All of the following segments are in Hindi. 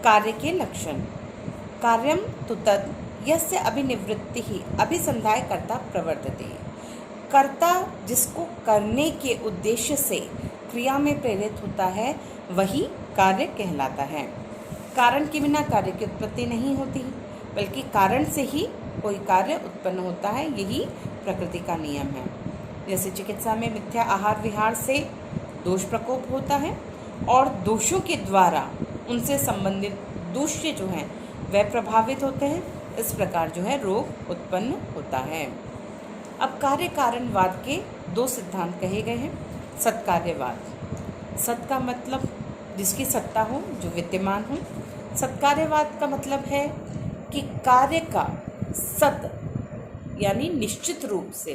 कार्य के लक्षण। कार्यम तु तद यस्य अभिनिवृत्ति ही अभिसंधाय कर्ता प्रवर्तते। कर्ता जिसको करने के उद्देश्य से क्रिया में प्रेरित होता है वही कार्य कहलाता है। कारण के बिना कार्य की उत्पत्ति नहीं होती, बल्कि कारण से ही कोई कार्य उत्पन्न होता है, यही प्रकृति का नियम है। जैसे चिकित्सा में मिथ्या आहार विहार से दोष प्रकोप होता है और दोषों के द्वारा उनसे संबंधित दूष्य जो हैं वह प्रभावित होते हैं, इस प्रकार जो है रोग उत्पन्न होता है। अब कार्य कारणवाद के दो सिद्धांत कहे गए हैं। सत्कार्यवाद, सत का मतलब जिसकी सत्ता हो, जो विद्यमान हो। सत्कार्यवाद का मतलब है कि कार्य का सत यानी निश्चित रूप से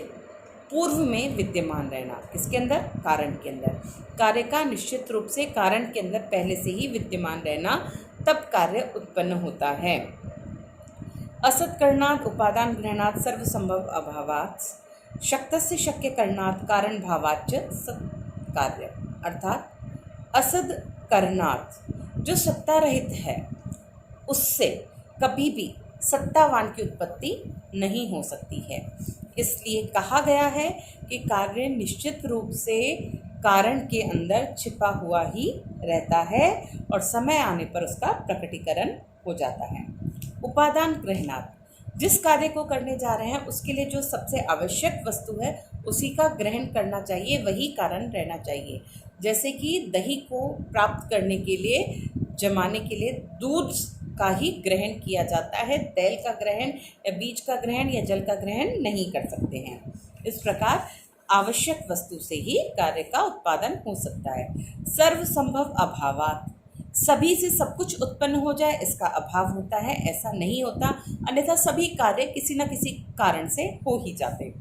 पूर्व में विद्यमान रहना। किसके अंदर? कारण के अंदर। कार्य का निश्चित रूप से कारण के अंदर पहले से ही विद्यमान रहना, तब कार्य उत्पन्न होता है। असत करणात् उपादान ग्रहणात् सर्वसंभव अभावात् शक्तस्य शक्य करणात् कारण भावाच्च सत्कार्य। अर्थात असद करणात् जो सत्ता रहित है उससे कभी भी सत्तावान की उत्पत्ति नहीं हो सकती है। इसलिए कहा गया है कि कार्य निश्चित रूप से कारण के अंदर छिपा हुआ ही रहता है और समय आने पर उसका प्रकटीकरण हो जाता है। उपादान ग्रहणात्, जिस कार्य को करने जा रहे हैं उसके लिए जो सबसे आवश्यक वस्तु है उसी का ग्रहण करना चाहिए, वही कारण रहना चाहिए। जैसे कि दही को प्राप्त करने के लिए, जमाने के लिए दूध का ही ग्रहण किया जाता है, तेल का ग्रहण या बीज का ग्रहण या जल का ग्रहण नहीं कर सकते हैं। इस प्रकार आवश्यक वस्तु से ही कार्य का उत्पादन हो सकता है। सर्वसंभव अभावात्, सभी से सब कुछ उत्पन्न हो जाए इसका अभाव होता है, ऐसा नहीं होता, अन्यथा सभी कार्य किसी न किसी कारण से हो ही जाते।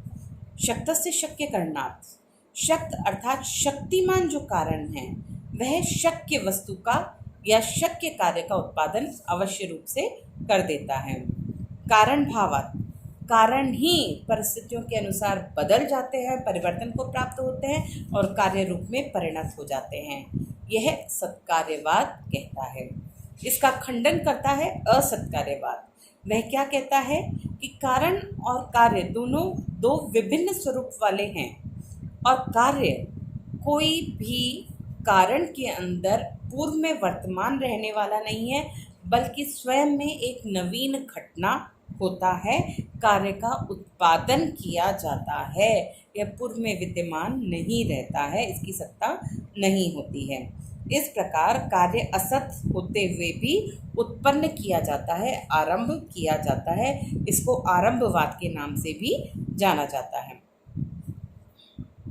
शक्तस्य शक्य करणात्, शक्त अर्थात शक्तिमान जो कारण है वह शक्य वस्तु का या शक्य कार्य का उत्पादन अवश्य रूप से कर देता है। कारण भावात्, कारण ही परिस्थितियों के अनुसार बदल जाते हैं, परिवर्तन को प्राप्त होते हैं और कार्य रूप में परिणत हो जाते हैं। यह सत्कार्यवाद कहता है। इसका खंडन करता है असत्कार्यवाद। वह क्या कहता है कि कारण और कार्य दोनों दो विभिन्न स्वरूप वाले हैं और कार्य कोई भी कारण के अंदर पूर्व में वर्तमान रहने वाला नहीं है, बल्कि स्वयं में एक नवीन घटना होता है, कार्य का उत्पादन किया जाता है। यह पूर्व में विद्यमान नहीं रहता है, इसकी सत्ता नहीं होती है। इस प्रकार कार्य असत होते हुए भी उत्पन्न किया जाता है, आरंभ किया जाता है। इसको आरंभवाद के नाम से भी जाना जाता है।